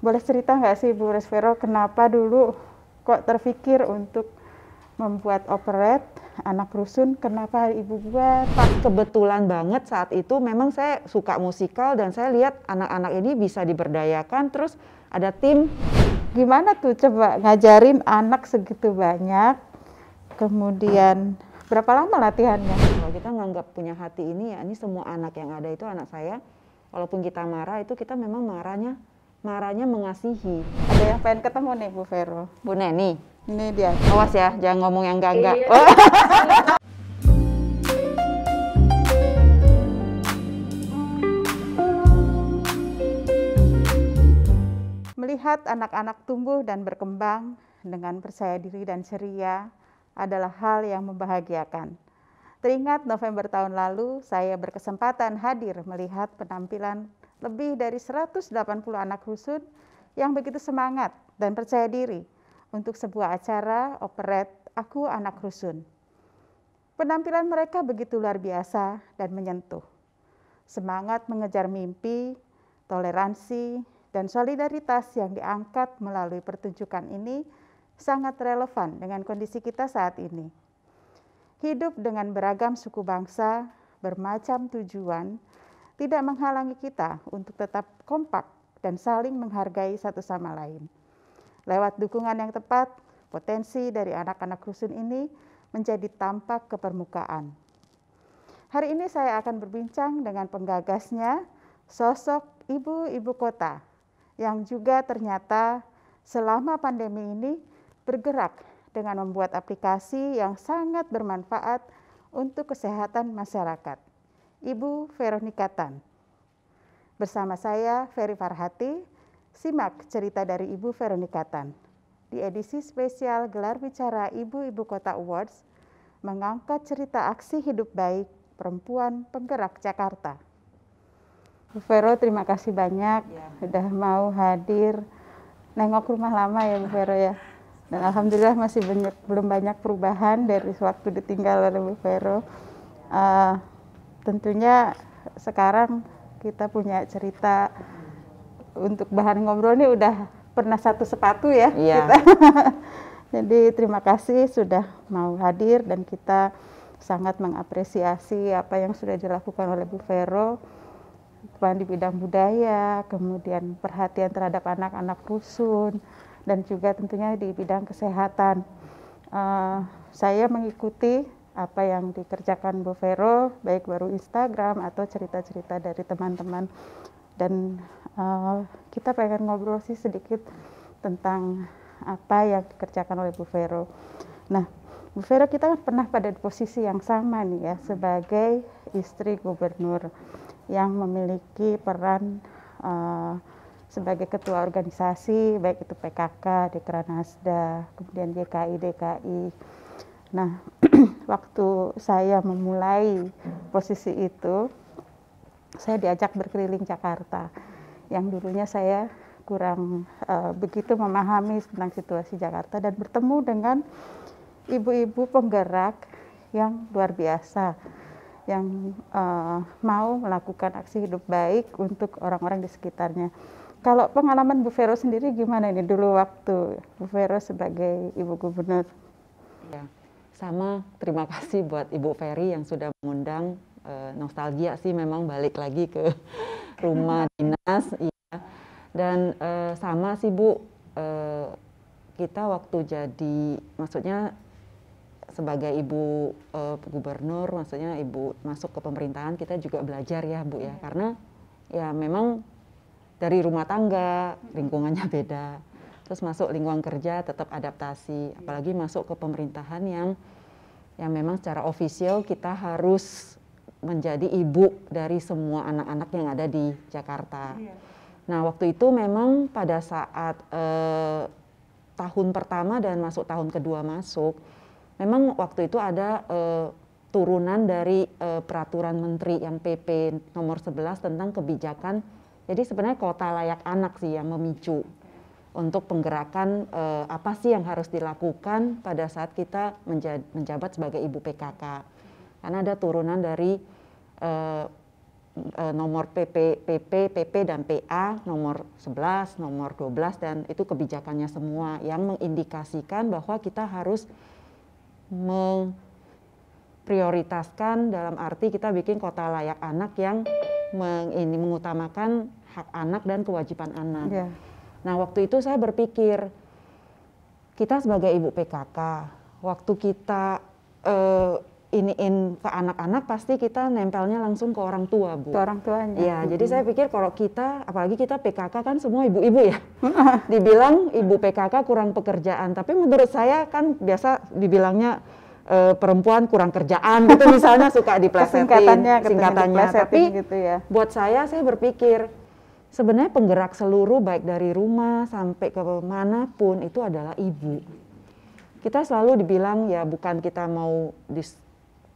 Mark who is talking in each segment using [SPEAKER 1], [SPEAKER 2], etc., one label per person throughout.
[SPEAKER 1] Boleh cerita nggak sih Bu Resvero, kenapa dulu kok terpikir untuk membuat operet Anak Rusun, kenapa Ibu buat?
[SPEAKER 2] Pas kebetulan banget saat itu memang saya suka musikal dan saya lihat anak-anak ini bisa diberdayakan, terus ada tim.
[SPEAKER 1] Gimana tuh coba ngajarin anak segitu banyak, kemudian berapa lama latihannya?
[SPEAKER 2] Kalau kita nganggap punya hati ini ya, ini semua anak yang ada itu anak saya. Walaupun kita marah itu kita memang marahnya mengasihi.
[SPEAKER 1] Ada yang pengen ketemu nih Bu Vero.
[SPEAKER 2] Bu Neni,
[SPEAKER 1] Ini dia.
[SPEAKER 2] awas ya, jangan ngomong yang enggak-enggak.
[SPEAKER 1] Melihat anak-anak tumbuh dan berkembang dengan percaya diri dan ceria adalah hal yang membahagiakan. Teringat November tahun lalu, saya berkesempatan hadir melihat penampilan lebih dari 180 anak rusun yang begitu semangat dan percaya diri untuk sebuah acara operet Aku Anak Rusun. Penampilan mereka begitu luar biasa dan menyentuh. Semangat mengejar mimpi, toleransi, dan solidaritas yang diangkat melalui pertunjukan ini sangat relevan dengan kondisi kita saat ini. Hidup dengan beragam suku bangsa, bermacam tujuan, tidak menghalangi kita untuk tetap kompak dan saling menghargai satu sama lain. Lewat dukungan yang tepat, potensi dari anak-anak rusun ini menjadi tampak ke permukaan. Hari ini saya akan berbincang dengan penggagasnya, sosok ibu-ibu kota, yang juga ternyata selama pandemi ini bergerak dengan membuat aplikasi yang sangat bermanfaat untuk kesehatan masyarakat. Ibu Veronika Tan. Bersama saya, Ferry Farhati, simak cerita dari Ibu Veronika Tan. Di edisi spesial Gelar Bicara Ibu-Ibu Kota Awards, mengangkat cerita aksi hidup baik perempuan penggerak Jakarta. Bu Vero, terima kasih banyak sudah mau hadir nengok rumah lama ya Bu Vero ya. Dan alhamdulillah masih belum banyak perubahan dari waktu ditinggal oleh Bu Vero. Tentunya sekarang kita punya cerita untuk bahan ngobrol ini udah pernah satu sepatu ya.
[SPEAKER 2] Iya.
[SPEAKER 1] Kita. Jadi terima kasih sudah mau hadir dan kita sangat mengapresiasi apa yang sudah dilakukan oleh Bu Vero di bidang budaya, kemudian perhatian terhadap anak-anak rusun, dan juga tentunya di bidang kesehatan. Saya mengikuti apa yang dikerjakan Bu Vero, baik baru Instagram atau cerita-cerita dari teman-teman. Dan kita pengen ngobrol sih sedikit tentang apa yang dikerjakan oleh Bu Vero. Nah, Bu Vero kita pernah pada posisi yang sama nih ya, sebagai istri gubernur yang memiliki peran sebagai ketua organisasi, baik itu PKK, Dekranasda, kemudian DKI. Nah, waktu saya memulai posisi itu, saya diajak berkeliling Jakarta, yang dulunya saya kurang begitu memahami tentang situasi Jakarta dan bertemu dengan ibu-ibu penggerak yang luar biasa, yang mau melakukan aksi hidup baik untuk orang-orang di sekitarnya. Kalau pengalaman Bu Vero sendiri gimana ini dulu waktu Bu Vero sebagai Ibu Gubernur?
[SPEAKER 2] Ya, sama terima kasih buat Ibu Ferry yang sudah mengundang. Nostalgia sih memang balik lagi ke rumah dinas. Iya. Dan sama sih Bu, kita waktu jadi, maksudnya sebagai ibu gubernur, maksudnya ibu masuk ke pemerintahan, kita juga belajar ya Bu ya, karena ya memang dari rumah tangga lingkungannya beda, terus masuk lingkungan kerja tetap adaptasi, apalagi masuk ke pemerintahan yang memang secara ofisial kita harus menjadi ibu dari semua anak-anak yang ada di Jakarta. Nah waktu itu memang pada saat tahun pertama dan masuk tahun kedua masuk, memang waktu itu ada turunan dari peraturan menteri yang PP nomor 11 tentang kebijakan. Jadi sebenarnya kota layak anak sih yang memicu untuk penggerakan apa sih yang harus dilakukan pada saat kita menjabat sebagai ibu PKK. Karena ada turunan dari nomor PP dan PA, nomor 11, nomor 12, dan itu kebijakannya semua yang mengindikasikan bahwa kita harus memprioritaskan, dalam arti kita bikin kota layak anak yang mengutamakan hak anak dan kewajiban anak. Yeah. Nah, waktu itu saya berpikir, kita sebagai ibu PKK, waktu kita iniin ke anak-anak pasti kita nempelnya langsung ke orang tua, Bu.
[SPEAKER 1] Ke orang tuanya.
[SPEAKER 2] Iya, jadi saya pikir kalau kita, apalagi kita PKK kan semua ibu-ibu ya. Dibilang ibu PKK kurang pekerjaan, tapi menurut saya kan biasa dibilangnya perempuan kurang kerjaan gitu misalnya, suka diplesetin singkatannya. Tapi gitu ya. Buat saya berpikir sebenarnya penggerak seluruh baik dari rumah sampai ke manapun itu adalah ibu. Kita selalu dibilang ya bukan kita mau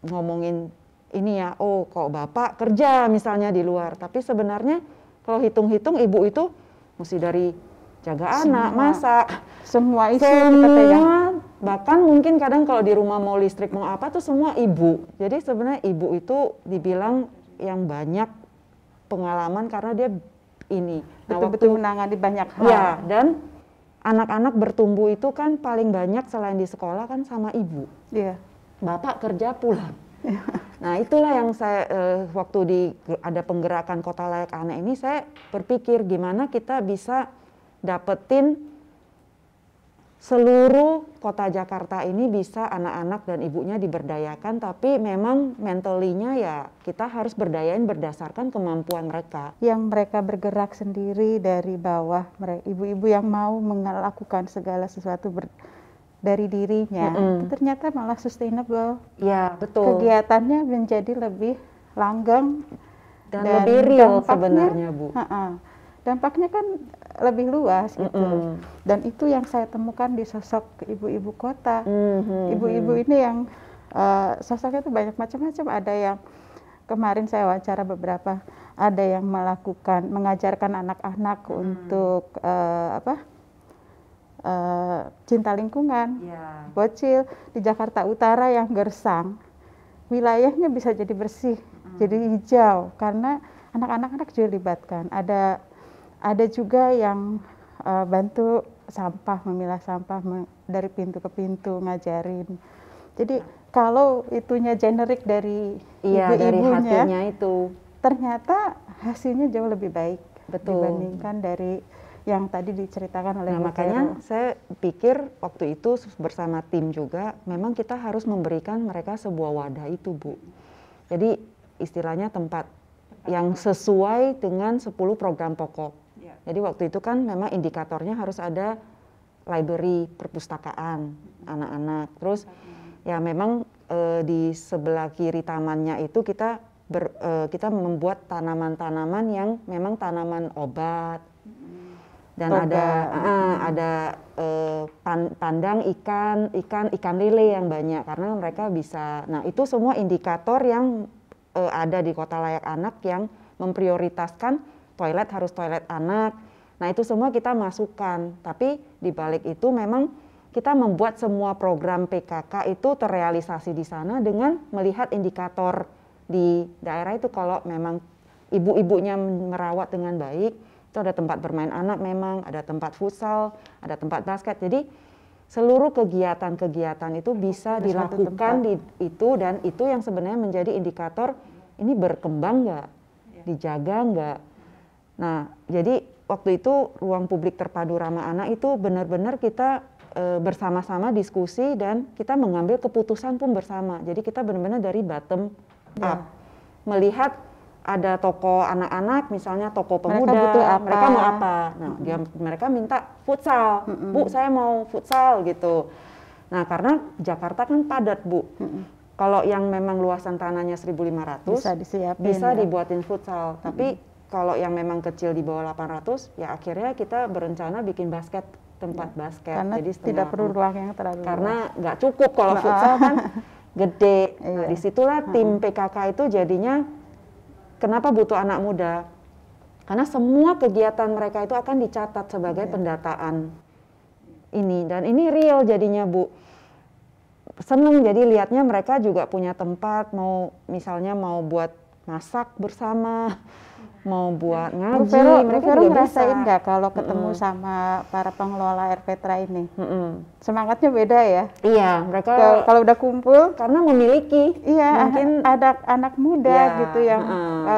[SPEAKER 2] ngomongin ini ya, oh kok bapak kerja misalnya di luar, tapi sebenarnya kalau hitung-hitung ibu itu mesti dari jaga anak, masak,
[SPEAKER 1] semua isu kita pegang.
[SPEAKER 2] Bahkan mungkin kadang kalau di rumah mau listrik mau apa tuh semua ibu. Jadi sebenarnya ibu itu dibilang yang banyak pengalaman karena dia ini
[SPEAKER 1] betul-betul menangani banyak hal.
[SPEAKER 2] Ya, dan anak-anak bertumbuh itu kan paling banyak selain di sekolah kan sama ibu.
[SPEAKER 1] Iya.
[SPEAKER 2] Bapak kerja pulang. Nah, itulah yang saya waktu ada penggerakan kota layak anak ini, saya berpikir gimana kita bisa dapetin seluruh kota Jakarta ini bisa anak-anak dan ibunya diberdayakan, tapi memang mentalinya ya kita harus berdayain berdasarkan kemampuan mereka.
[SPEAKER 1] Yang mereka bergerak sendiri dari bawah, ibu-ibu yang mau melakukan segala sesuatu dari dirinya, itu ternyata malah sustainable.
[SPEAKER 2] Ya, betul.
[SPEAKER 1] Kegiatannya menjadi lebih langgeng
[SPEAKER 2] dan lebih real sebenarnya, Bu.
[SPEAKER 1] Dampaknya kan lebih luas gitu. Dan itu yang saya temukan di sosok ibu-ibu kota. Ibu-ibu ini yang sosoknya itu banyak macam-macam. Ada yang kemarin saya wawancara beberapa, ada yang mengajarkan anak-anak untuk cinta lingkungan, bocil di Jakarta Utara yang gersang, wilayahnya bisa jadi bersih, jadi hijau karena anak-anak juga dilibatkan. Ada juga yang bantu sampah, memilah sampah dari pintu ke pintu, ngajarin. Jadi kalau itunya generik dari
[SPEAKER 2] dari hatinya itu,
[SPEAKER 1] ternyata hasilnya jauh lebih baik. Dibandingkan dari yang tadi diceritakan oleh Bu
[SPEAKER 2] makanya saya pikir waktu itu bersama tim juga memang kita harus memberikan mereka sebuah wadah itu, Bu. Jadi istilahnya tempat yang sesuai dengan 10 program pokok. Jadi waktu itu kan memang indikatornya harus ada library, perpustakaan anak-anak. Terus ya memang di sebelah kiri tamannya itu kita membuat tanaman-tanaman yang memang tanaman obat. Dan ada pandang ikan lele yang banyak karena mereka bisa. Nah, itu semua indikator yang ada di kota layak anak yang memprioritaskan toilet harus toilet anak. Nah, itu semua kita masukkan. Tapi di balik itu memang kita membuat semua program PKK itu terrealisasi di sana dengan melihat indikator di daerah itu. Kalau memang ibu-ibunya merawat dengan baik, itu ada tempat bermain anak, memang ada tempat futsal, ada tempat basket. Jadi seluruh kegiatan-kegiatan itu bisa dilakukan di itu, dan itu yang sebenarnya menjadi indikator ini berkembang nggak, dijaga nggak. Nah, jadi waktu itu ruang publik terpadu ramah anak itu benar-benar kita bersama-sama diskusi dan kita mengambil keputusan pun bersama. Jadi kita benar-benar dari bottom up, melihat ada toko anak-anak, misalnya toko pemuda, mereka mau apa? Nah, mereka minta futsal, Bu, saya mau futsal gitu. Nah, karena Jakarta kan padat, Bu. Kalau yang memang luasan tanahnya 1.500, bisa dibuatin futsal. Tapi kalau yang memang kecil di bawah 800, ya akhirnya kita berencana bikin tempat basket.
[SPEAKER 1] Karena
[SPEAKER 2] jadi
[SPEAKER 1] tidak perlu ruang yang terlalu luas.
[SPEAKER 2] Karena nggak cukup kalau futsal kan gede. Nah, disitulah tim PKK itu jadinya. Kenapa butuh anak muda? Karena semua kegiatan mereka itu akan dicatat sebagai pendataan ini. Dan ini real jadinya, Bu. Seneng jadi lihatnya mereka juga punya tempat, misalnya mau buat masak bersama, mau buat
[SPEAKER 1] Bu
[SPEAKER 2] ngaji,
[SPEAKER 1] Vero, Bu
[SPEAKER 2] mereka
[SPEAKER 1] Vero
[SPEAKER 2] juga
[SPEAKER 1] ngerasain
[SPEAKER 2] bisa.
[SPEAKER 1] nggak kalau ketemu sama para pengelola RPTRA ini?
[SPEAKER 2] Mm-mm.
[SPEAKER 1] Semangatnya beda ya?
[SPEAKER 2] Iya, mereka
[SPEAKER 1] Kalau udah kumpul,
[SPEAKER 2] karena memiliki,
[SPEAKER 1] iya,
[SPEAKER 2] mungkin
[SPEAKER 1] ada anak muda
[SPEAKER 2] ya,
[SPEAKER 1] gitu yang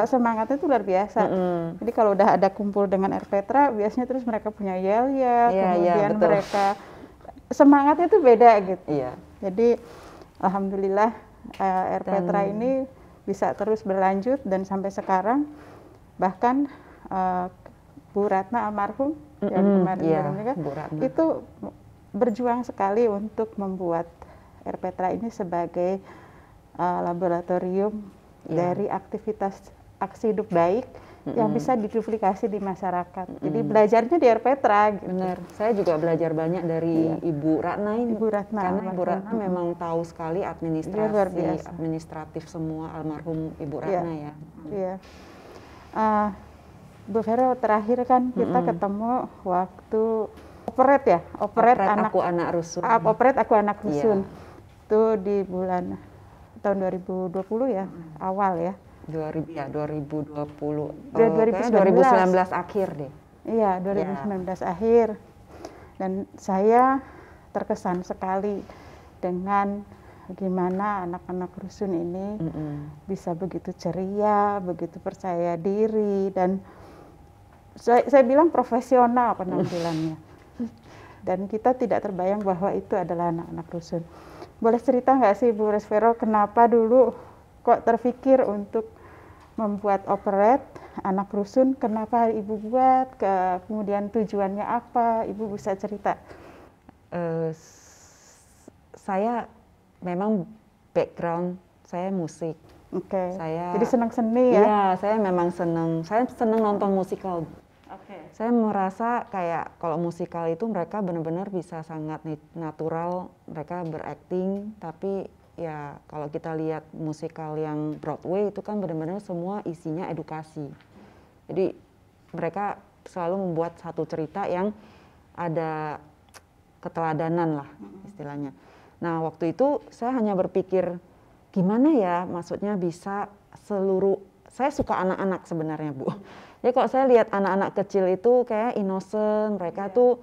[SPEAKER 1] semangatnya itu luar biasa. Jadi kalau udah ada kumpul dengan RPTRA, biasanya terus mereka punya yel-yel,
[SPEAKER 2] Iya,
[SPEAKER 1] kemudian
[SPEAKER 2] betul.
[SPEAKER 1] mereka semangatnya tuh beda gitu.
[SPEAKER 2] Iya.
[SPEAKER 1] Jadi alhamdulillah RPTRA ini bisa terus berlanjut dan sampai sekarang bahkan Bu Ratna almarhum yang kemarin baru menikah itu berjuang sekali untuk membuat RPTRA ini sebagai laboratorium dari aktivitas aksi hidup baik yang bisa diduplikasi di masyarakat. Jadi belajarnya di RPTRA. Gitu.
[SPEAKER 2] Benar, saya juga belajar banyak dari Ibu Ratna ini.
[SPEAKER 1] Ibu Ratna,
[SPEAKER 2] karena Ibu Ratna memang tahu sekali administratif semua almarhum Ibu Ratna ya.
[SPEAKER 1] Iya. Bu Vero, terakhir kan kita ketemu waktu operet ya, operet
[SPEAKER 2] Aku Anak Rusun.
[SPEAKER 1] Operet Aku Anak Rusun. Itu di bulan tahun 2020 ya, awal ya.
[SPEAKER 2] 2020.
[SPEAKER 1] 2019
[SPEAKER 2] akhir deh.
[SPEAKER 1] Iya, 2019 akhir. Dan saya terkesan sekali dengan gimana anak-anak rusun ini bisa begitu ceria, begitu percaya diri, dan saya bilang profesional penampilannya. Dan kita tidak terbayang bahwa itu adalah anak-anak rusun. Boleh cerita nggak sih Bu Resvero, kenapa dulu kok terpikir untuk membuat operet anak rusun, kenapa Ibu buat, kemudian tujuannya apa, Ibu bisa cerita?
[SPEAKER 2] Saya memang background saya musik.
[SPEAKER 1] Oke. Jadi senang seni ya?
[SPEAKER 2] Iya, saya memang senang. Saya senang nonton musikal. Saya merasa kayak kalau musikal itu mereka benar-benar bisa sangat natural, mereka berakting, tapi ya kalau kita lihat musikal yang Broadway itu kan benar-benar semua isinya edukasi. Jadi mereka selalu membuat satu cerita yang ada keteladanan lah istilahnya. Nah waktu itu saya hanya berpikir gimana ya maksudnya bisa saya suka anak-anak sebenarnya Bu. Jadi kalau saya lihat anak-anak kecil itu kayak innocent, mereka tuh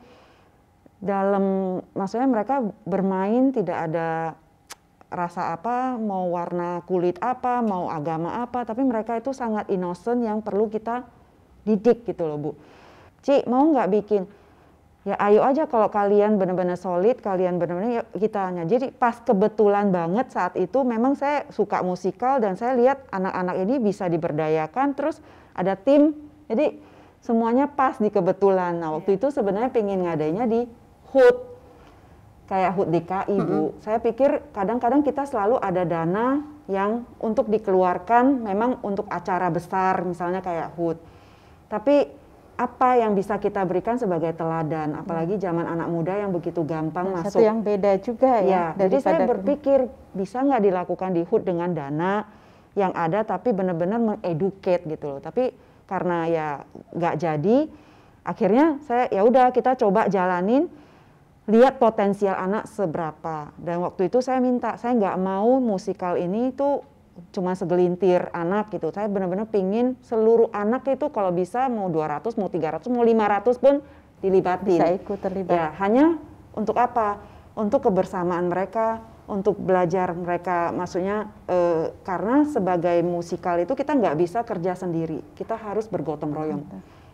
[SPEAKER 2] maksudnya mereka bermain tidak ada rasa apa, mau warna kulit apa, mau agama apa, tapi mereka itu sangat innocent yang perlu kita didik gitu loh Bu. Ci, mau nggak bikin? Ya ayo aja kalau kalian benar-benar solid, kalian benar-benar ya kita hanya. Jadi pas kebetulan banget saat itu memang saya suka musikal dan saya lihat anak-anak ini bisa diberdayakan, terus ada tim, jadi semuanya pas di kebetulan. Nah waktu itu sebenarnya pengen ngadainnya di HUT. Kayak HUT DKI Bu, saya pikir kadang-kadang kita selalu ada dana yang untuk dikeluarkan memang untuk acara besar misalnya kayak HUT. Tapi apa yang bisa kita berikan sebagai teladan, apalagi zaman anak muda yang begitu gampang masuk.
[SPEAKER 1] Satu yang beda juga ya.
[SPEAKER 2] Jadi saya berpikir bisa nggak dilakukan di HUT dengan dana yang ada tapi benar-benar mengeducate gitu loh. Tapi karena ya nggak jadi, akhirnya saya ya udah kita coba jalanin. Lihat potensial anak seberapa, dan waktu itu saya minta, saya nggak mau musikal ini tuh cuma segelintir anak gitu, saya benar-benar pingin seluruh anak itu kalau bisa mau 200, mau 300, mau 500 pun dilibatin.
[SPEAKER 1] Bisa ikut terlibat.
[SPEAKER 2] Ya, hanya untuk apa? Untuk kebersamaan mereka, untuk belajar mereka, maksudnya karena sebagai musikal itu kita nggak bisa kerja sendiri, kita harus bergotong royong.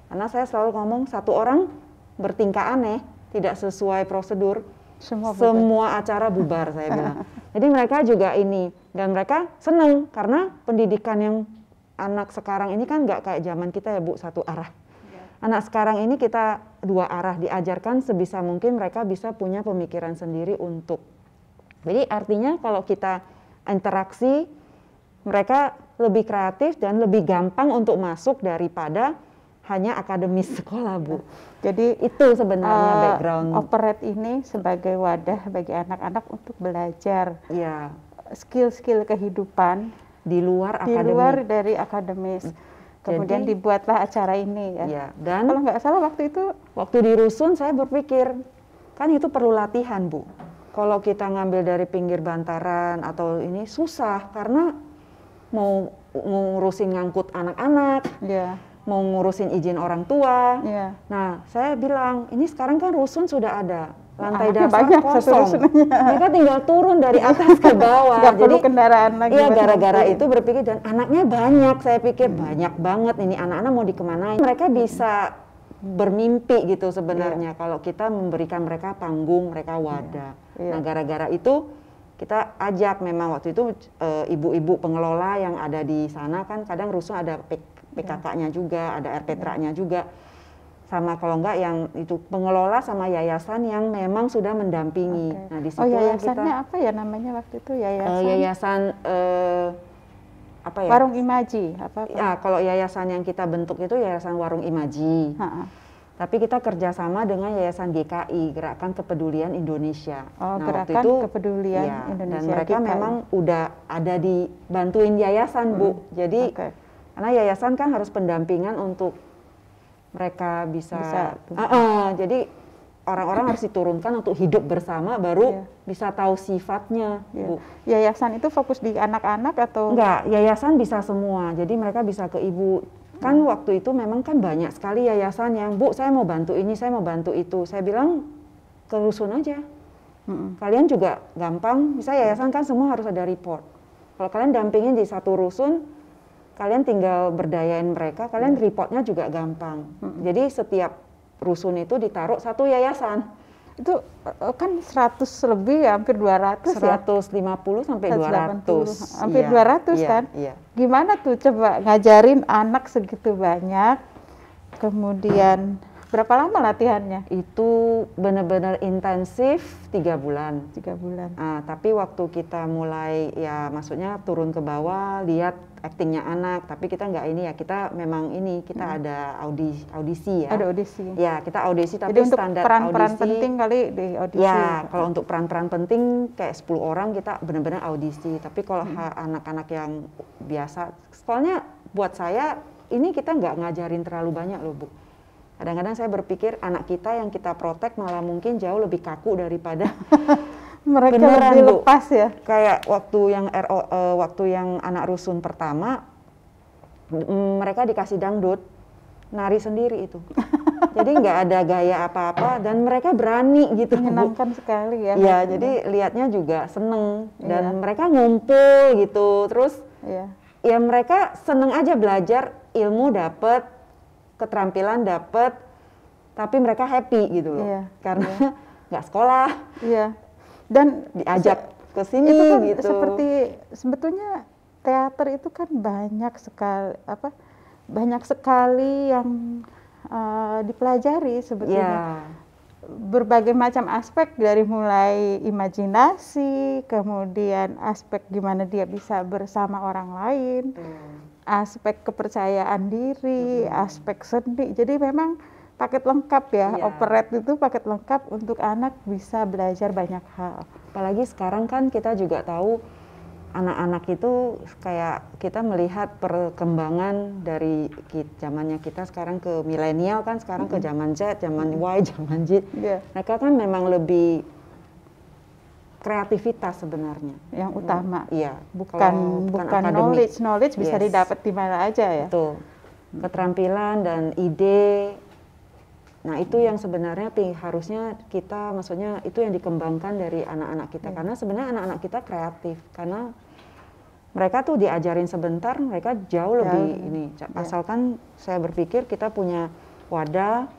[SPEAKER 2] Karena saya selalu ngomong satu orang bertingkah aneh, tidak sesuai prosedur, semua acara bubar saya bilang. Jadi mereka juga ini, dan mereka senang karena pendidikan yang anak sekarang ini kan nggak kayak zaman kita ya Bu, satu arah. Anak sekarang ini kita dua arah, diajarkan sebisa mungkin mereka bisa punya pemikiran sendiri untuk. Jadi artinya kalau kita interaksi, mereka lebih kreatif dan lebih gampang untuk masuk daripada hanya akademis sekolah Bu. Jadi itu sebenarnya background
[SPEAKER 1] operet ini sebagai wadah bagi anak-anak untuk belajar skill-skill kehidupan
[SPEAKER 2] di luar
[SPEAKER 1] dari akademis. Kemudian dibuatlah acara ini ya.
[SPEAKER 2] Dan
[SPEAKER 1] kalau nggak salah waktu
[SPEAKER 2] di rusun saya berpikir kan itu perlu latihan Bu. Kalau kita ngambil dari pinggir bantaran atau ini susah karena mau ngurusin ngangkut anak-anak, mau ngurusin izin orang tua. Nah, saya bilang, ini sekarang kan rusun sudah ada, lantai dasar kosong. Mereka tinggal turun dari atas ke bawah.
[SPEAKER 1] Nggak perlu kendaraan lagi.
[SPEAKER 2] Iya, gara-gara itu berpikir, dan anaknya banyak. Saya pikir banyak banget ini anak-anak mau dikemanain. Mereka bisa bermimpi gitu sebenarnya kalau kita memberikan mereka panggung, mereka wadah. Nah, gara-gara itu kita ajak, memang waktu itu ibu-ibu pengelola yang ada di sana kan kadang rusun ada PKK-nya juga, ada RPTRA-nya juga. Sama kalau enggak yang itu pengelola sama yayasan yang memang sudah mendampingi. Nah, di situ
[SPEAKER 1] yayasannya apa ya namanya waktu itu?
[SPEAKER 2] Yayasan apa ya?
[SPEAKER 1] Warung Imaji apa?
[SPEAKER 2] Ya, kalau yayasan yang kita bentuk itu Yayasan Warung Imaji. Tapi kita kerjasama dengan Yayasan GKI, Gerakan Kepedulian Indonesia.
[SPEAKER 1] Nah, Gerakan Kepedulian Indonesia.
[SPEAKER 2] Dan mereka GKI memang udah ada dibantuin yayasan, Bu. Jadi karena yayasan kan harus pendampingan untuk mereka bisa jadi orang-orang harus diturunkan untuk hidup bersama baru bisa tahu sifatnya, Bu.
[SPEAKER 1] Yayasan itu fokus di anak-anak atau?
[SPEAKER 2] Enggak, yayasan bisa semua. Jadi mereka bisa ke ibu. Kan waktu itu memang kan banyak sekali yayasan yang, Bu, saya mau bantu ini, saya mau bantu itu. Saya bilang ke rusun aja. Kalian juga gampang, misalnya yayasan kan semua harus ada report. Kalau kalian dampingin di satu rusun, kalian tinggal berdayain mereka, kalian reportnya juga gampang. Jadi setiap rusun itu ditaruh satu yayasan.
[SPEAKER 1] Itu kan 100 lebih, hampir 200
[SPEAKER 2] 150 sampai 200.
[SPEAKER 1] Hampir 200 kan? Gimana tuh coba ngajarin anak segitu banyak, kemudian berapa lama latihannya?
[SPEAKER 2] Itu benar-benar intensif 3 bulan.
[SPEAKER 1] 3 bulan.
[SPEAKER 2] Nah, tapi waktu kita mulai ya maksudnya turun ke bawah, lihat aktingnya anak, tapi kita nggak ini ya, kita memang ini, kita ada audisi ya.
[SPEAKER 1] Ada audisi?
[SPEAKER 2] Ya, kita audisi tapi
[SPEAKER 1] jadi
[SPEAKER 2] standar
[SPEAKER 1] untuk peran-peran
[SPEAKER 2] audisi.
[SPEAKER 1] penting kali di audisi?
[SPEAKER 2] Ya, kalau untuk peran-peran penting kayak 10 orang kita benar-benar audisi, tapi kalau anak-anak yang biasa, soalnya buat saya ini kita nggak ngajarin terlalu banyak loh, Bu. Kadang-kadang saya berpikir anak kita yang kita protek malah mungkin jauh lebih kaku daripada
[SPEAKER 1] mereka lebih lepas ya.
[SPEAKER 2] Kayak waktu yang anak rusun pertama, mereka dikasih dangdut, nari sendiri itu. Jadi nggak ada gaya apa-apa dan mereka berani gitu.
[SPEAKER 1] Menyenangkan sekali ya.
[SPEAKER 2] Iya, jadi lihatnya juga seneng dan mereka ngumpul gitu. Terus ya mereka seneng aja belajar, ilmu dapet, keterampilan dapet, tapi mereka happy gitu loh. Karena nggak sekolah.
[SPEAKER 1] Dan
[SPEAKER 2] diajak ke sini
[SPEAKER 1] itu kan
[SPEAKER 2] gitu.
[SPEAKER 1] Seperti sebetulnya teater itu kan banyak sekali yang dipelajari sebetulnya. Berbagai macam aspek, dari mulai imajinasi, kemudian aspek gimana dia bisa bersama orang lain, aspek kepercayaan diri, aspek seni. Jadi memang paket lengkap ya, operet itu paket lengkap untuk anak bisa belajar banyak hal.
[SPEAKER 2] Apalagi sekarang kan kita juga tahu anak-anak itu kayak kita melihat perkembangan dari zamannya kita sekarang ke milenial kan, sekarang ke zaman Z, zaman Y, zaman Z. Mereka kan memang lebih kreativitas sebenarnya
[SPEAKER 1] yang utama.
[SPEAKER 2] Bukan
[SPEAKER 1] knowledge bisa didapat di mana aja ya.
[SPEAKER 2] Betul. Keterampilan dan ide. Nah, itu yang sebenarnya harusnya kita, maksudnya itu yang dikembangkan dari anak-anak kita. Karena sebenarnya anak-anak kita kreatif, karena mereka tuh diajarin sebentar, mereka jauh lebih ini. Asalkan saya berpikir kita punya wadah,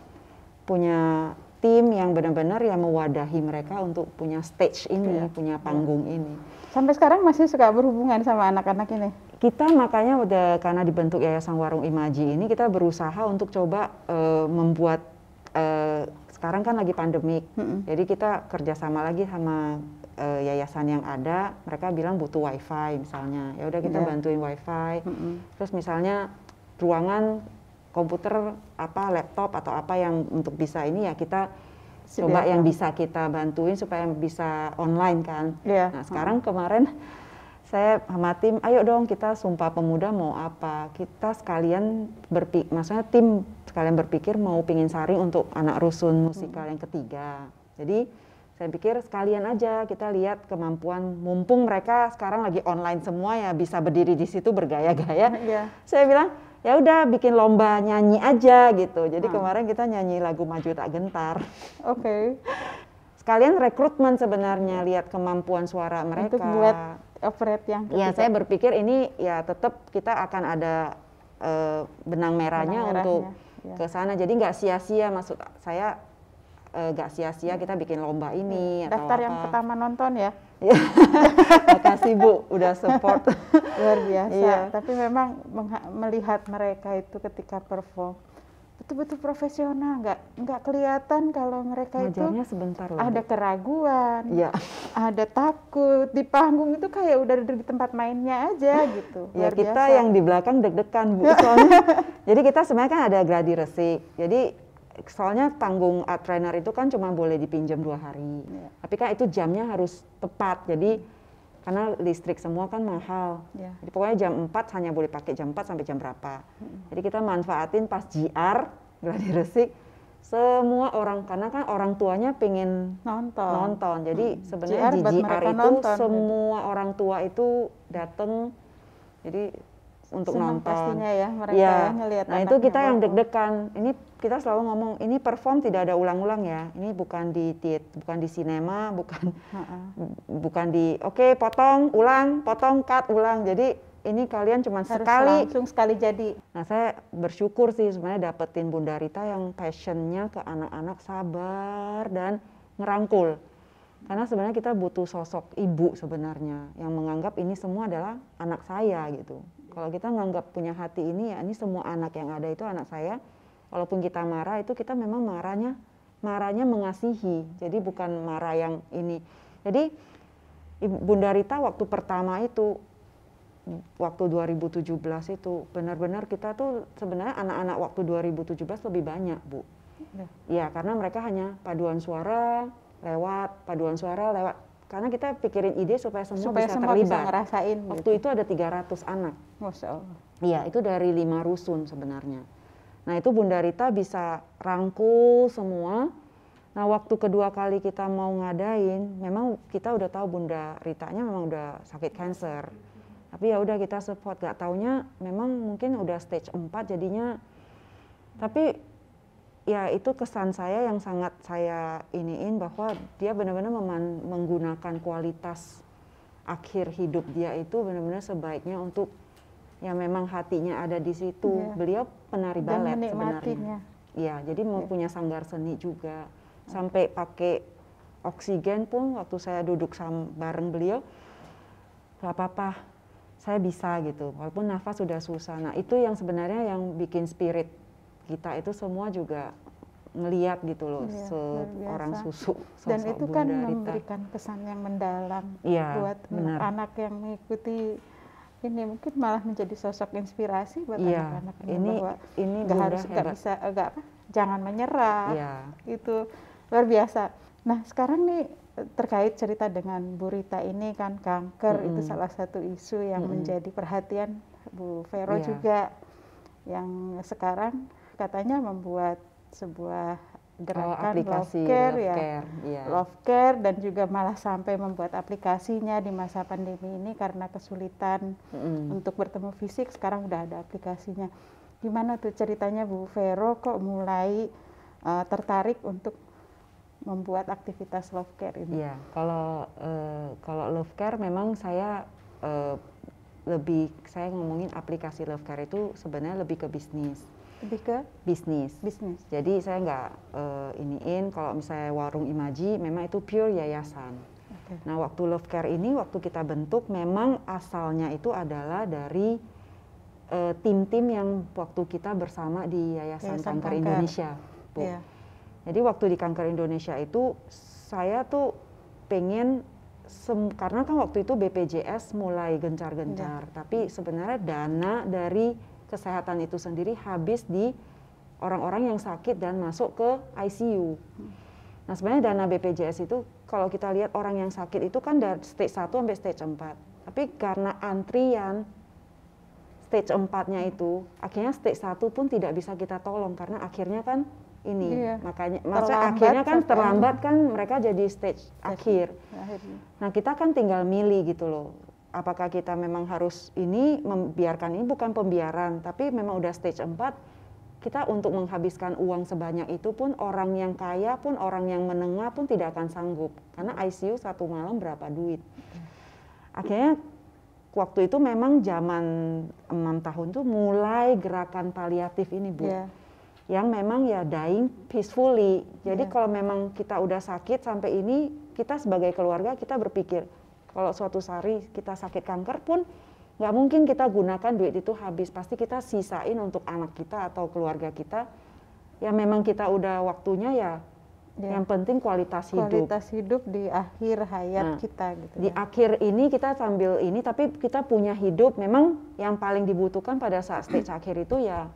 [SPEAKER 2] punya tim yang benar-benar yang mewadahi mereka untuk punya stage ini, punya panggung ini.
[SPEAKER 1] Sampai sekarang masih suka berhubungan sama anak-anak ini?
[SPEAKER 2] Kita makanya udah, karena dibentuk Yayasan Warung Imaji ini, kita berusaha untuk coba membuat sekarang kan lagi pandemik, jadi kita kerjasama lagi sama yayasan yang ada. Mereka bilang butuh wifi misalnya, ya udah kita bantuin wifi. Terus misalnya ruangan komputer laptop atau apa yang untuk bisa ini ya kita coba yang bisa kita bantuin supaya bisa online kan. Nah sekarang kemarin saya sama tim, ayo dong kita Sumpah Pemuda mau apa? Kita sekalian maksudnya tim sekalian berpikir mau pingin saring untuk anak rusun musikal yang ketiga. Jadi Saya pikir sekalian aja kita lihat kemampuan, mumpung mereka sekarang lagi online semua ya bisa berdiri di situ bergaya-gaya. Saya bilang ya udah bikin lomba nyanyi aja gitu. Jadi kemarin kita nyanyi lagu Maju Tak Gentar. Sekalian rekrutmen sebenarnya, lihat kemampuan suara mereka.
[SPEAKER 1] Untuk buat operate yang
[SPEAKER 2] ya saya berpikir ini ya tetap kita akan ada benang merahnya untuk ke sana. Jadi nggak sia-sia, maksud saya nggak sia-sia kita bikin lomba ini atau
[SPEAKER 1] daftar
[SPEAKER 2] apa.
[SPEAKER 1] yang pertama nonton ya.
[SPEAKER 2] Makasih Bu udah support.
[SPEAKER 1] Luar biasa. Tapi memang melihat mereka itu ketika perform betul-betul profesional, nggak kelihatan kalau mereka
[SPEAKER 2] ngajarnya
[SPEAKER 1] itu
[SPEAKER 2] sebentar loh,
[SPEAKER 1] ada keraguan, ada takut di panggung itu kayak udah di tempat mainnya aja gitu.
[SPEAKER 2] Ya kita biasa. Yang di belakang deg-degan Bu, soalnya jadi kita sebenarnya kan ada gladi resik, jadi soalnya panggung art trainer itu kan cuma boleh dipinjam 2 hari, tapi kan itu jamnya harus tepat, jadi karena listrik semua kan mahal, jadi pokoknya jam 4 hanya boleh pakai jam 4 sampai jam berapa. Jadi kita manfaatin pas GR, gladi resik, semua orang, karena kan orang tuanya pengen nonton. Jadi sebenarnya di GR itu nonton, semua orang tua itu datang, jadi untuk
[SPEAKER 1] senang
[SPEAKER 2] nonton.
[SPEAKER 1] Pastinya ya mereka ngelihat.
[SPEAKER 2] Nah itu kita yang deg-degan. Ini kita selalu ngomong, ini perform tidak ada ulang-ulang ya. Ini bukan di bukan di sinema, bukan di potong, ulang, potong, cut, ulang. Jadi ini kalian cuma
[SPEAKER 1] langsung sekali jadi.
[SPEAKER 2] Nah saya bersyukur sih sebenarnya dapetin Bunda Rita yang passionnya ke anak-anak, sabar dan ngerangkul. Karena sebenarnya kita butuh sosok ibu sebenarnya yang menganggap ini semua adalah anak saya gitu. Kalau kita nganggap punya hati ini ya ini semua anak yang ada itu anak saya. Walaupun kita marah itu kita memang marahnya mengasihi. Jadi bukan marah yang ini. Jadi Bunda Rita waktu pertama itu waktu 2017 itu benar-benar kita tuh sebenarnya anak-anak waktu 2017 lebih banyak Bu. Ya karena mereka hanya paduan suara lewat karena kita pikirin ide supaya semua bisa terlibat.
[SPEAKER 1] Bisa ngerasain.
[SPEAKER 2] Waktu itu ada 300 anak.
[SPEAKER 1] Masya Allah.
[SPEAKER 2] Iya, itu dari 5 rusun sebenarnya. Nah itu Bunda Rita bisa rangkul semua. Nah waktu kedua kali kita mau ngadain, memang kita udah tahu Bunda Ritanya memang udah sakit kanker. Tapi ya udah kita support, gak taunya memang mungkin udah stage 4 jadinya. Tapi ya itu kesan saya yang sangat saya iniin bahwa dia benar-benar menggunakan kualitas akhir hidup dia itu benar-benar sebaiknya untuk ya memang hatinya ada di situ. Beliau penari balet sebenarnya. Ya, jadi mau punya sanggar seni juga. Sampai pakai oksigen pun waktu saya duduk bareng beliau, gak apa-apa, saya bisa gitu. Walaupun nafas sudah susah. Nah itu yang sebenarnya yang bikin spirit kita itu semua juga ngeliat gitu loh, seorang sosok
[SPEAKER 1] dan itu kan
[SPEAKER 2] Bunda Rita.
[SPEAKER 1] memberikan kesan yang mendalam buat anak yang mengikuti ini, mungkin malah menjadi sosok inspirasi buat anak-anak ini bahwa jangan menyerah. Itu luar biasa. Nah sekarang nih terkait cerita dengan Bu Rita ini kan kanker itu salah satu isu yang menjadi perhatian Bu Vero juga, yang sekarang katanya membuat sebuah gerakan love care dan juga malah sampai membuat aplikasinya di masa pandemi ini karena kesulitan untuk bertemu fisik, sekarang udah ada aplikasinya. Gimana tuh ceritanya Bu Vero kok mulai tertarik untuk membuat aktivitas love care ini?
[SPEAKER 2] Iya, kalau love care memang saya saya ngomongin aplikasi love care itu sebenarnya lebih ke bisnis.
[SPEAKER 1] Lebih ke
[SPEAKER 2] bisnis. Jadi saya nggak iniin kalau misalnya warung Imaji memang itu pure yayasan. Nah waktu love care ini waktu kita bentuk memang asalnya itu adalah dari tim-tim yang waktu kita bersama di Yayasan Kanker Indonesia, Bu. Jadi waktu di Kanker Indonesia itu saya tuh pengen karena kan waktu itu BPJS mulai gencar-gencar, tapi sebenarnya dana dari kesehatan itu sendiri habis di orang-orang yang sakit dan masuk ke ICU. Nah sebenarnya dana BPJS itu kalau kita lihat orang yang sakit itu kan dari stage 1 sampai stage 4. Tapi karena antrian stage 4-nya itu, akhirnya stage 1 pun tidak bisa kita tolong karena akhirnya kan ini.
[SPEAKER 1] Iya.
[SPEAKER 2] Makanya
[SPEAKER 1] Terlambat
[SPEAKER 2] akhirnya kan
[SPEAKER 1] sampai
[SPEAKER 2] terlambat kan mereka jadi stage akhir.
[SPEAKER 1] akhirnya.
[SPEAKER 2] Nah, kita kan tinggal milih gitu loh. Apakah kita memang harus ini membiarkan ini, bukan pembiaran, tapi memang udah stage 4, kita untuk menghabiskan uang sebanyak itu pun orang yang kaya pun, orang yang menengah pun tidak akan sanggup. Karena ICU 1 malam berapa duit. Akhirnya waktu itu memang zaman 6 tahun tuh mulai gerakan paliatif ini, Bu.
[SPEAKER 1] Yeah.
[SPEAKER 2] Yang memang ya dying peacefully. Jadi
[SPEAKER 1] Yeah.
[SPEAKER 2] kalau memang kita udah sakit sampai ini, kita sebagai keluarga kita berpikir, kalau suatu hari kita sakit kanker pun nggak mungkin kita gunakan duit itu habis. Pasti kita sisain untuk anak kita atau keluarga kita. Ya memang kita udah waktunya ya.
[SPEAKER 1] Yeah.
[SPEAKER 2] Yang penting kualitas hidup.
[SPEAKER 1] Kualitas hidup di akhir hayat kita gitu.
[SPEAKER 2] Di akhir ini kita sambil ini, tapi kita punya hidup. Memang yang paling dibutuhkan pada saat stage akhir itu ya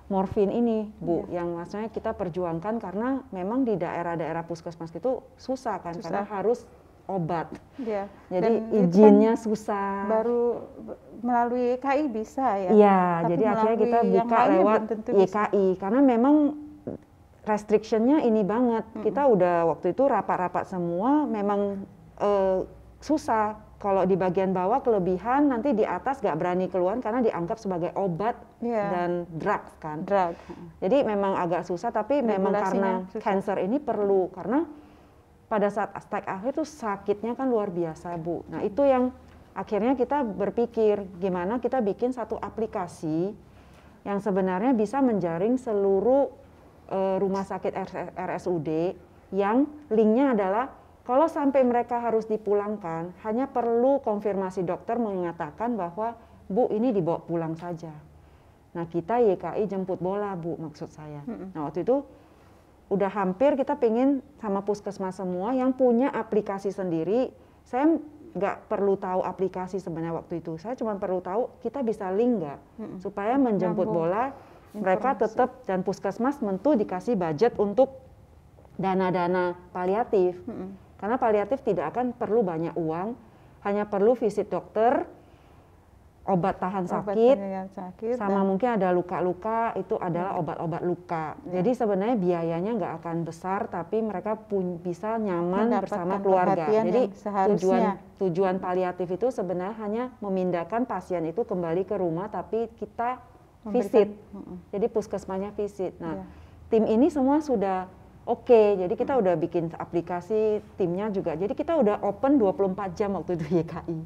[SPEAKER 2] morfin ini, Bu. Yang maksudnya kita perjuangkan karena memang di daerah-daerah puskesmas itu susah kan, karena harus obat.
[SPEAKER 1] Ya.
[SPEAKER 2] Jadi
[SPEAKER 1] Dan
[SPEAKER 2] izinnya
[SPEAKER 1] kan
[SPEAKER 2] susah.
[SPEAKER 1] baru melalui YKI bisa ya.
[SPEAKER 2] Iya,
[SPEAKER 1] Tapi
[SPEAKER 2] jadi akhirnya kita
[SPEAKER 1] melalui yang
[SPEAKER 2] buka
[SPEAKER 1] lainnya
[SPEAKER 2] lewat
[SPEAKER 1] belum tentu bisa.
[SPEAKER 2] YKI karena memang restrictionnya ini banget. Kita udah waktu itu rapat-rapat semua, memang susah. Kalau di bagian bawah kelebihan, nanti di atas gak berani keluar karena dianggap sebagai obat dan drugs kan.
[SPEAKER 1] Drug.
[SPEAKER 2] Jadi memang agak susah, tapi memang karena
[SPEAKER 1] Regulasinya susah.
[SPEAKER 2] cancer ini perlu, karena pada saat stage akhir itu sakitnya kan luar biasa, Bu. Nah itu yang akhirnya kita berpikir gimana kita bikin satu aplikasi yang sebenarnya bisa menjaring seluruh rumah sakit RSUD yang linknya adalah kalau sampai mereka harus dipulangkan, hanya perlu konfirmasi dokter mengatakan bahwa Bu ini dibawa pulang saja. Nah kita YKI jemput bola, Bu, maksud saya. Nah waktu itu udah hampir kita pingin sama puskesmas semua yang punya aplikasi sendiri. Saya nggak perlu tahu aplikasi sebenarnya waktu itu. Saya cuma perlu tahu kita bisa link nggak supaya menjemput bola mereka tetap, dan puskesmas tentu dikasih budget untuk dana-dana paliatif. Karena paliatif tidak akan perlu banyak uang, hanya perlu visit dokter, obat tahan sakit, sama mungkin ada luka-luka, itu adalah obat-obat luka. Jadi sebenarnya biayanya nggak akan besar, tapi mereka pun bisa nyaman bersama keluarga. Jadi tujuan paliatif itu sebenarnya hanya memindahkan pasien itu kembali ke rumah, tapi kita visit. Jadi puskesmasnya visit. Nah, tim ini semua sudah oke, jadi kita udah bikin aplikasi, timnya juga. Jadi kita udah open 24 jam waktu itu YKI.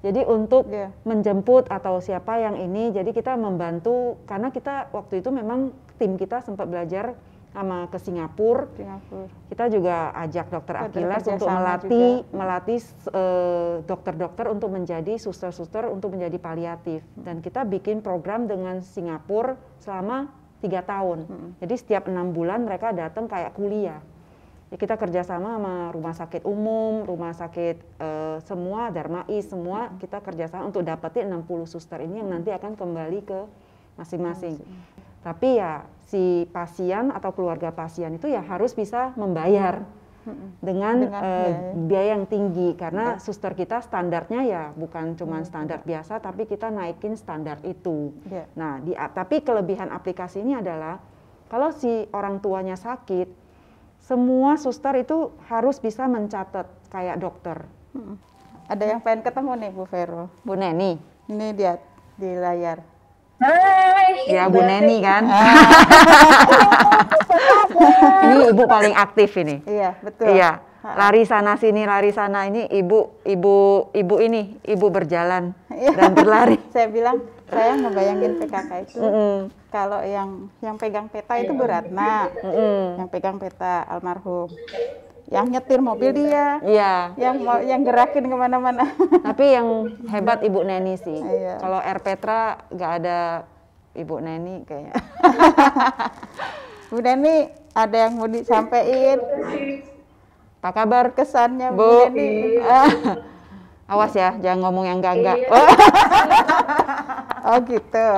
[SPEAKER 2] Jadi untuk menjemput atau siapa yang ini, jadi kita membantu, karena kita waktu itu memang tim kita sempat belajar sama ke Singapura. Kita juga ajak dokter Achilles untuk melatih dokter-dokter untuk menjadi suster-suster untuk menjadi paliatif. Dan kita bikin program dengan Singapura selama 3 tahun. Jadi setiap 6 bulan mereka datang kayak kuliah. Ya, kita kerjasama sama rumah sakit umum, rumah sakit semua, Darmais semua, kita kerjasama untuk dapetin 60 suster ini yang nanti akan kembali ke masing-masing. Tapi ya si pasien atau keluarga pasien itu ya harus bisa membayar dengan biaya yang tinggi, karena suster kita standarnya ya bukan cuma standar biasa, tapi kita naikin standar itu. Nah, tapi kelebihan aplikasi ini adalah kalau si orang tuanya sakit, semua suster itu harus bisa mencatat kayak dokter.
[SPEAKER 1] Ada yang pengen ketemu nih Bu Vero.
[SPEAKER 2] Bu Neni.
[SPEAKER 1] Ini dia di layar.
[SPEAKER 3] Hai.
[SPEAKER 2] Ya Bu Neni kan. Ini ibu paling aktif ini.
[SPEAKER 1] Iya, betul.
[SPEAKER 2] Iya. Lari sana sini, lari sana, ini ibu ini, ibu berjalan dan berlari.
[SPEAKER 1] Saya bilang, saya ngebayangin PKK itu kalau yang pegang peta itu Bu Ratna, yang pegang peta almarhum. Yang nyetir mobil dia, yang gerakin kemana-mana.
[SPEAKER 2] Tapi yang hebat Ibu Neni sih.
[SPEAKER 1] Iya.
[SPEAKER 2] Kalau Air Petra nggak ada Ibu Neni kayaknya.
[SPEAKER 1] Bu Neni, ada yang mau disampaikan?
[SPEAKER 2] Apa kabar
[SPEAKER 1] Kesannya Bu
[SPEAKER 2] Bu?
[SPEAKER 1] Neni?
[SPEAKER 2] Awas ya, jangan ngomong yang enggak.
[SPEAKER 1] Oh gitu.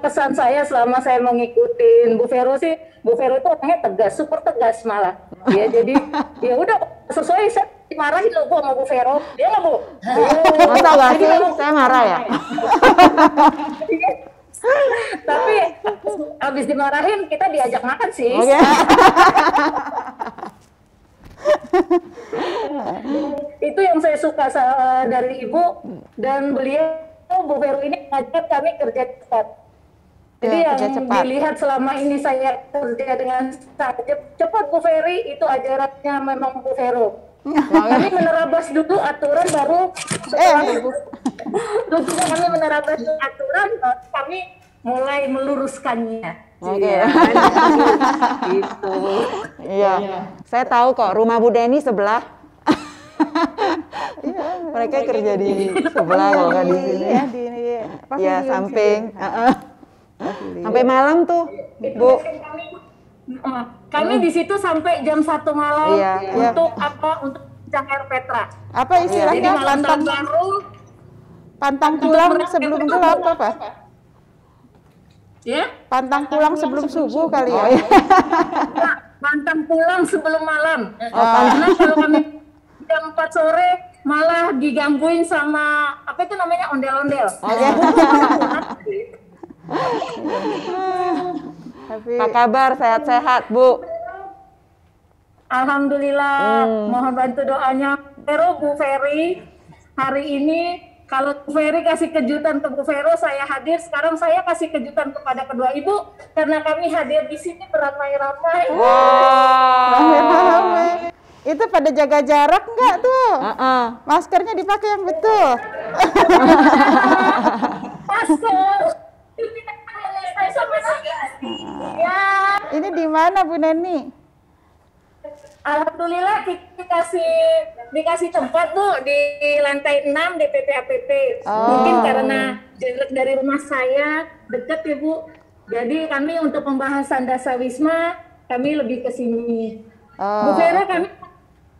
[SPEAKER 3] Kesan saya selama saya mengikuti Bu Vero sih, Bu Vero itu orangnya tegas, super tegas malah. Ya jadi ya udah sesuai saya dimarahin loh Bu sama Bu Vero, dia nggak Bu?
[SPEAKER 2] Masa nggak
[SPEAKER 3] Jadi
[SPEAKER 2] sih?
[SPEAKER 3] memang-
[SPEAKER 2] Saya marah ya?
[SPEAKER 3] Tapi abis dimarahin kita diajak makan sih.
[SPEAKER 2] Oke.
[SPEAKER 3] Itu yang saya suka dari Ibu, dan beliau Bu Vero ini ngajak kami kerja cepat. Jadi
[SPEAKER 1] Ya,
[SPEAKER 3] yang
[SPEAKER 1] kerja cepat.
[SPEAKER 3] dilihat selama ini saya kerja dengan cepat Bu Ferry, itu ajarannya memang Bu Vero. Kami menerabas dulu aturan, baru setelah begitu kami menerabas aturan, kami mulai meluruskannya.
[SPEAKER 2] Oke.
[SPEAKER 3] Iya, gitu.
[SPEAKER 2] Iya. Saya tahu kok rumah Bu Deni sebelah. Mereka kerja di sebelah kalau nggak di sini.
[SPEAKER 1] Iya, di
[SPEAKER 2] Ya,
[SPEAKER 1] pavilion
[SPEAKER 2] samping.
[SPEAKER 1] sini.
[SPEAKER 2] Heeh.
[SPEAKER 1] Pavilion.
[SPEAKER 2] Sampai malam tuh, Bu.
[SPEAKER 3] Kami di situ sampai jam 1 malam
[SPEAKER 2] Iya, iya.
[SPEAKER 3] untuk apa? Untuk bincang air Petra.
[SPEAKER 1] Apa
[SPEAKER 3] Jadi
[SPEAKER 1] istilahnya
[SPEAKER 3] malam tahun baru.
[SPEAKER 1] pantang pulang sebelum gelap apa?
[SPEAKER 3] Ya,
[SPEAKER 1] Pantang pulang sebelum subuh kali ya.
[SPEAKER 3] Nah, pantang pulang sebelum malam. Karena kalau kami jam 4 sore malah digangguin sama apa itu namanya ondel-ondel.
[SPEAKER 1] Tapi
[SPEAKER 2] Apa kabar? Sehat-sehat, Bu?
[SPEAKER 3] Alhamdulillah, mohon bantu doanya. Vero, Bu Ferry, hari ini kalau Bu Ferry kasih kejutan ke Bu Vero, saya hadir. Sekarang saya kasih kejutan kepada kedua ibu, karena kami hadir di sini beramai-ramai.
[SPEAKER 1] rame-rame. Itu pada jaga jarak nggak tuh?
[SPEAKER 2] Heeh.
[SPEAKER 1] Maskernya dipakai yang betul.
[SPEAKER 3] Masuk. Ya,
[SPEAKER 1] Ini di mana Bu Neni?
[SPEAKER 3] alhamdulillah dikasih tempat Bu di lantai 6 DPP APP. Mungkin karena jarak dari rumah saya dekat ya Bu. Jadi kami untuk pembahasan Dasawisma kami lebih ke sini. Bu Vera, kami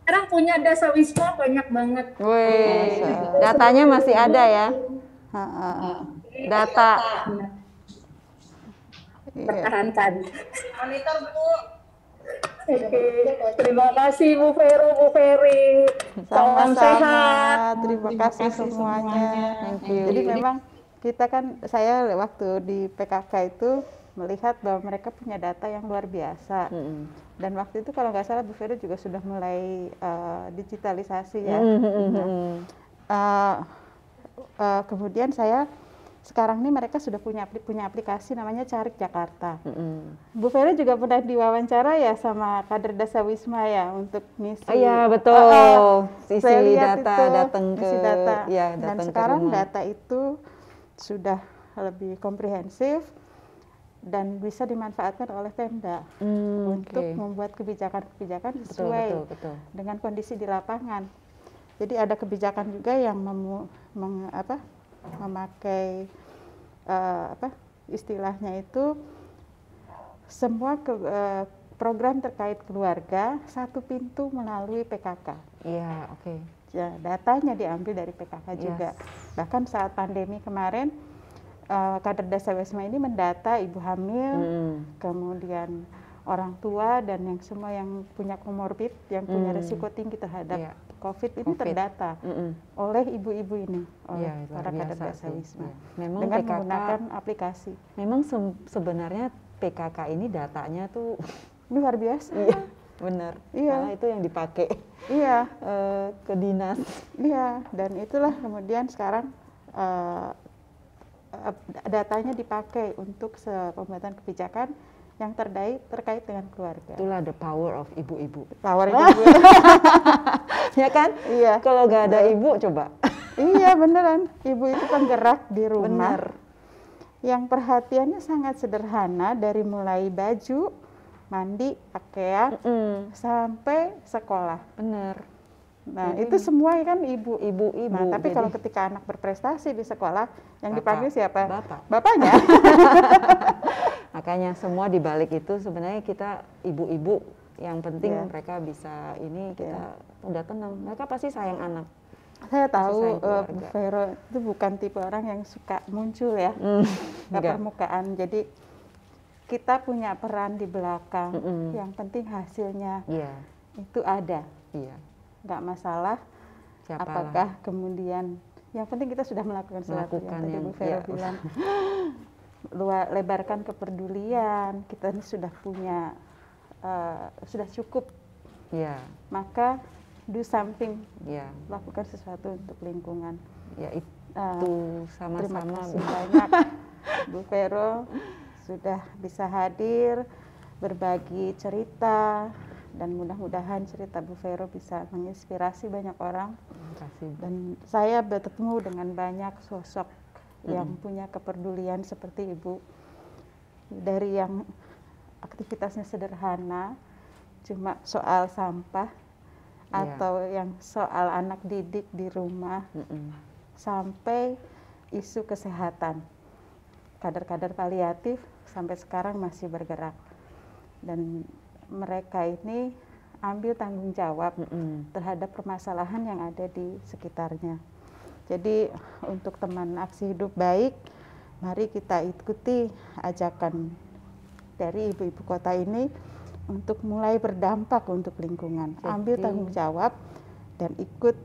[SPEAKER 3] sekarang punya Dasawisma banyak banget.
[SPEAKER 2] Wih, datanya masih ada ya? Data.
[SPEAKER 3] Pertahankan. Monitor Bu. Oke, terima kasih Bu Vero, Bu Ferry. Salam sehat.
[SPEAKER 1] Sama-sama. Terima kasih semuanya.
[SPEAKER 2] Thank you.
[SPEAKER 1] Jadi memang kita kan, saya waktu di PKK itu melihat bahwa mereka punya data yang luar biasa. Dan waktu itu kalau nggak salah Bu Vero juga sudah mulai digitalisasi ya. Kemudian sekarang ini mereka sudah punya aplikasi namanya Carik Jakarta. Bu Vero juga pernah diwawancara ya sama kader Dasawisma ya untuk ngisi.
[SPEAKER 2] Oh iya, betul.
[SPEAKER 1] Saya
[SPEAKER 2] Isi
[SPEAKER 1] lihat
[SPEAKER 2] data,
[SPEAKER 1] itu,
[SPEAKER 2] datang ke
[SPEAKER 1] isi data.
[SPEAKER 2] ya,
[SPEAKER 1] Dan
[SPEAKER 2] datang ke
[SPEAKER 1] sekarang
[SPEAKER 2] rumah.
[SPEAKER 1] data itu sudah lebih komprehensif dan bisa dimanfaatkan oleh Pemda untuk
[SPEAKER 2] Oke.
[SPEAKER 1] membuat kebijakan-kebijakan
[SPEAKER 2] Betul,
[SPEAKER 1] sesuai
[SPEAKER 2] betul.
[SPEAKER 1] dengan kondisi di lapangan. Jadi ada kebijakan juga yang memakai istilahnya itu semua program terkait keluarga satu pintu melalui PKK.
[SPEAKER 2] Iya, oke.
[SPEAKER 1] Ya, datanya diambil dari PKK juga. Bahkan saat pandemi kemarin kader Dasawisma ini mendata ibu hamil, kemudian orang tua dan yang semua yang punya komorbid, yang punya risiko tinggi terhadap COVID ini terdata oleh ibu-ibu ini, oleh para kader Dasawisma
[SPEAKER 2] Memang
[SPEAKER 1] dengan
[SPEAKER 2] PKK,
[SPEAKER 1] menggunakan aplikasi.
[SPEAKER 2] memang sebenarnya PKK ini datanya tuh
[SPEAKER 1] Luar biasa.
[SPEAKER 2] benar.
[SPEAKER 1] Iya.
[SPEAKER 2] Karena itu yang dipakai
[SPEAKER 1] Iya,
[SPEAKER 2] ke dinas.
[SPEAKER 1] iya, dan itulah kemudian sekarang datanya dipakai untuk pembuatan kebijakan yang terkait dengan keluarga.
[SPEAKER 2] Itulah the power of ibu-ibu.
[SPEAKER 1] Power ibu.
[SPEAKER 2] Ya kan?
[SPEAKER 1] Iya.
[SPEAKER 2] Kalau nggak ada ibu, coba.
[SPEAKER 1] Iya beneran, ibu itu penggerak di rumah.
[SPEAKER 2] Benar.
[SPEAKER 1] Yang perhatiannya sangat sederhana dari mulai baju, mandi, pakaian, sampai sekolah.
[SPEAKER 2] Benar.
[SPEAKER 1] Nah itu semua kan ibu.
[SPEAKER 2] Ibu-ibu.
[SPEAKER 1] Nah tapi
[SPEAKER 2] Jadi,
[SPEAKER 1] kalau ketika anak berprestasi di sekolah, yang
[SPEAKER 2] Bapak.
[SPEAKER 1] dipanggil siapa?
[SPEAKER 2] Bapak.
[SPEAKER 1] Bapaknya.
[SPEAKER 2] makanya semua dibalik itu sebenarnya kita ibu-ibu yang penting
[SPEAKER 1] Iya.
[SPEAKER 2] mereka bisa ini kita udah tenang. Mereka pasti sayang anak.
[SPEAKER 1] Saya
[SPEAKER 2] sayang
[SPEAKER 1] tahu Bu
[SPEAKER 2] keluarga.
[SPEAKER 1] Vero itu bukan tipe orang yang suka muncul ya ke
[SPEAKER 2] Enggak.
[SPEAKER 1] permukaan. Jadi kita punya peran di belakang. Yang penting hasilnya
[SPEAKER 2] Iya.
[SPEAKER 1] itu ada.
[SPEAKER 2] Iya.
[SPEAKER 1] nggak masalah.
[SPEAKER 2] Siapalah.
[SPEAKER 1] Apakah kemudian yang penting kita sudah melakukan sesuatu yang tadi Bu Vero bilang. Lebarkan kepedulian, kita ini sudah punya, sudah cukup. Maka do something, lakukan sesuatu untuk lingkungan.
[SPEAKER 2] Itu sama-sama.
[SPEAKER 1] Terima kasih banyak Bu Vero sudah bisa hadir, berbagi cerita, dan mudah-mudahan cerita Bu Vero bisa menginspirasi banyak orang.
[SPEAKER 2] Terima kasih.
[SPEAKER 1] Dan saya bertemu dengan banyak sosok yang punya kepedulian seperti Ibu, dari yang aktivitasnya sederhana, cuma soal sampah, atau yang soal anak didik di rumah, sampai isu kesehatan. Kader-kader paliatif sampai sekarang masih bergerak. Dan mereka ini ambil tanggung jawab terhadap permasalahan yang ada di sekitarnya. Jadi untuk teman Aksi Hidup Baik, mari kita ikuti ajakan dari ibu-ibu kota ini untuk mulai berdampak untuk lingkungan. Ambil tanggung jawab dan ikut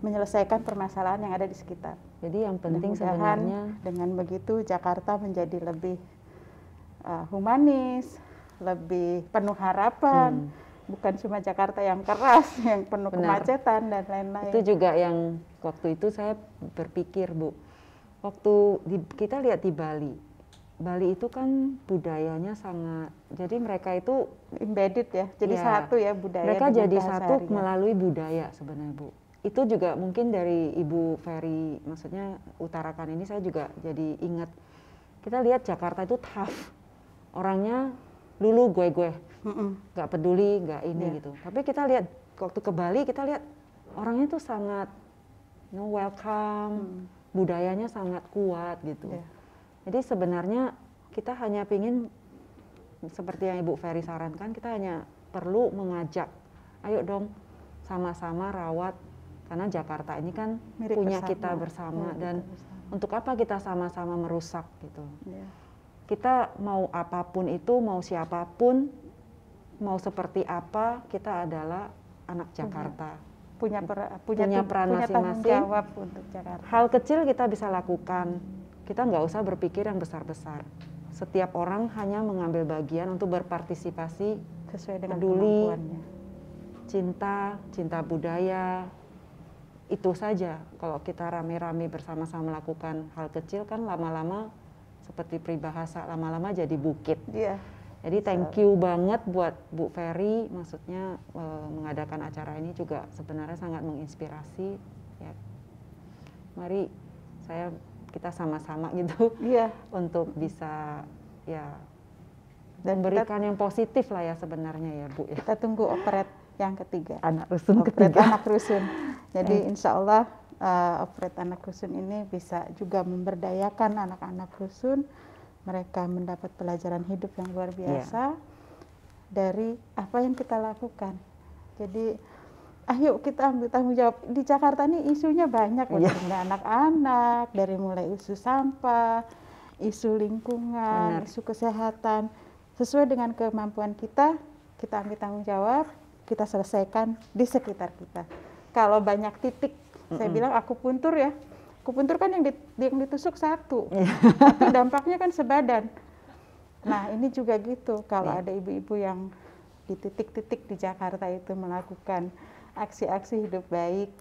[SPEAKER 1] menyelesaikan permasalahan yang ada di sekitar.
[SPEAKER 2] Jadi yang penting sebenarnya
[SPEAKER 1] dengan begitu Jakarta menjadi lebih humanis, lebih penuh harapan. Bukan cuma Jakarta yang keras, yang penuh kemacetan dan lain-lain.
[SPEAKER 2] Itu juga yang waktu itu saya berpikir, Bu. Waktu kita lihat di Bali, Bali itu kan budayanya sangat, jadi mereka itu
[SPEAKER 1] embedded ya, jadi satu ya budaya.
[SPEAKER 2] Mereka jadi satu melalui budaya sebenarnya, Bu. Itu juga mungkin dari Ibu Ferry, maksudnya utarakan ini saya juga jadi ingat. Kita lihat Jakarta itu tough, orangnya lulu gue, nggak peduli, nggak ini gitu. Tapi kita lihat waktu ke Bali, kita lihat orangnya tuh sangat welcome, budayanya sangat kuat gitu. Jadi sebenarnya kita hanya ingin seperti yang Ibu Ferry sarankan, kita hanya perlu mengajak, ayo dong sama-sama rawat, karena Jakarta ini kan punya kita bersama, dan untuk apa kita sama-sama merusak gitu. Kita mau apapun itu, mau siapapun, mau seperti apa, kita adalah anak Jakarta.
[SPEAKER 1] Punya peran
[SPEAKER 2] masing-masing.
[SPEAKER 1] Jawab untuk Jakarta.
[SPEAKER 2] Hal kecil kita bisa lakukan. Kita nggak usah berpikir yang besar-besar. Setiap orang hanya mengambil bagian untuk berpartisipasi,
[SPEAKER 1] sesuai dengan
[SPEAKER 2] peduli,
[SPEAKER 1] kemampuannya.
[SPEAKER 2] cinta budaya. Itu saja. Kalau kita rame-rame bersama-sama melakukan hal kecil, kan lama-lama seperti peribahasa, lama-lama jadi bukit. Jadi thank you banget buat Bu Ferry, maksudnya mengadakan acara ini juga sebenarnya sangat menginspirasi. Ya. Mari kita sama-sama gitu untuk bisa dan memberikan yang positif lah ya sebenarnya ya Bu.
[SPEAKER 1] Kita tunggu operet yang ketiga.
[SPEAKER 2] Anak rusun ketiga.
[SPEAKER 1] Anak rusun. Jadi insya Allah operet anak rusun ini bisa juga memberdayakan anak-anak rusun. Mereka mendapat pelajaran hidup yang luar biasa dari apa yang kita lakukan. Jadi ayo kita ambil tanggung jawab. Di Jakarta ini isunya banyak, dari anak-anak, dari mulai isu sampah, isu lingkungan, isu kesehatan. Sesuai dengan kemampuan kita ambil tanggung jawab, kita selesaikan di sekitar kita. Kalau banyak titik, saya bilang akupuntur ya. Akupuntur kan yang ditusuk satu, tapi dampaknya kan sebadan. Nah ini juga gitu, kalau ada ibu-ibu yang di titik-titik di Jakarta itu melakukan aksi-aksi hidup baik,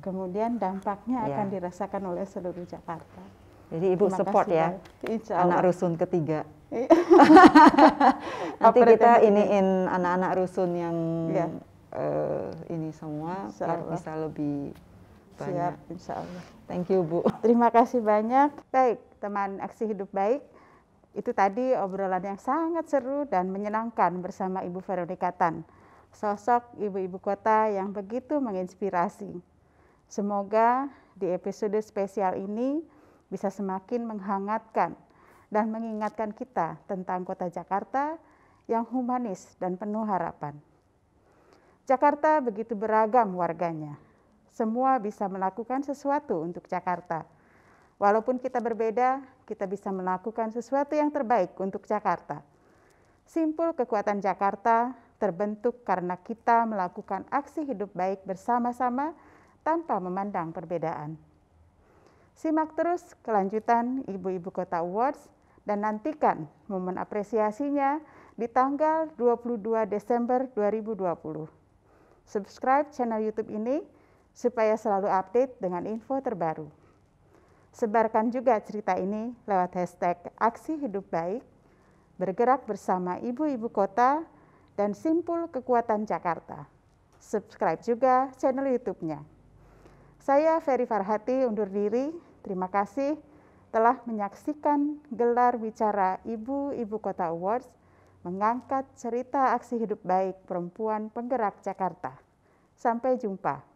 [SPEAKER 1] kemudian dampaknya akan dirasakan oleh seluruh Jakarta.
[SPEAKER 2] Jadi Ibu support ya, anak rusun ketiga. Nanti kita iniin anak-anak rusun yang ini semua biar bisa lebih banyak.
[SPEAKER 1] Siap, insya Allah.
[SPEAKER 2] Thank you Bu.
[SPEAKER 1] Terima kasih banyak. Baik, teman Aksi Hidup Baik, itu tadi obrolan yang sangat seru dan menyenangkan bersama Ibu Veronika Tan, sosok ibu-ibu kota yang begitu menginspirasi. Semoga di episode spesial ini bisa semakin menghangatkan dan mengingatkan kita tentang kota Jakarta yang humanis dan penuh harapan. Jakarta begitu beragam warganya. Semua bisa melakukan sesuatu untuk Jakarta. Walaupun kita berbeda, kita bisa melakukan sesuatu yang terbaik untuk Jakarta. Simpul kekuatan Jakarta terbentuk karena kita melakukan aksi hidup baik bersama-sama tanpa memandang perbedaan. Simak terus kelanjutan Ibu-Ibu Kota Awards dan nantikan momen apresiasinya di tanggal 22 Desember 2020. Subscribe channel YouTube ini supaya selalu update dengan info terbaru. Sebarkan juga cerita ini lewat hashtag Aksi Hidup Baik, bergerak bersama Ibu-Ibu Kota, dan Simpul Kekuatan Jakarta. Subscribe juga channel YouTube-nya. Saya Ferry Farhati undur diri. Terima kasih telah menyaksikan gelar bicara Ibu-Ibu Kota Awards mengangkat cerita aksi hidup baik perempuan penggerak Jakarta. Sampai jumpa.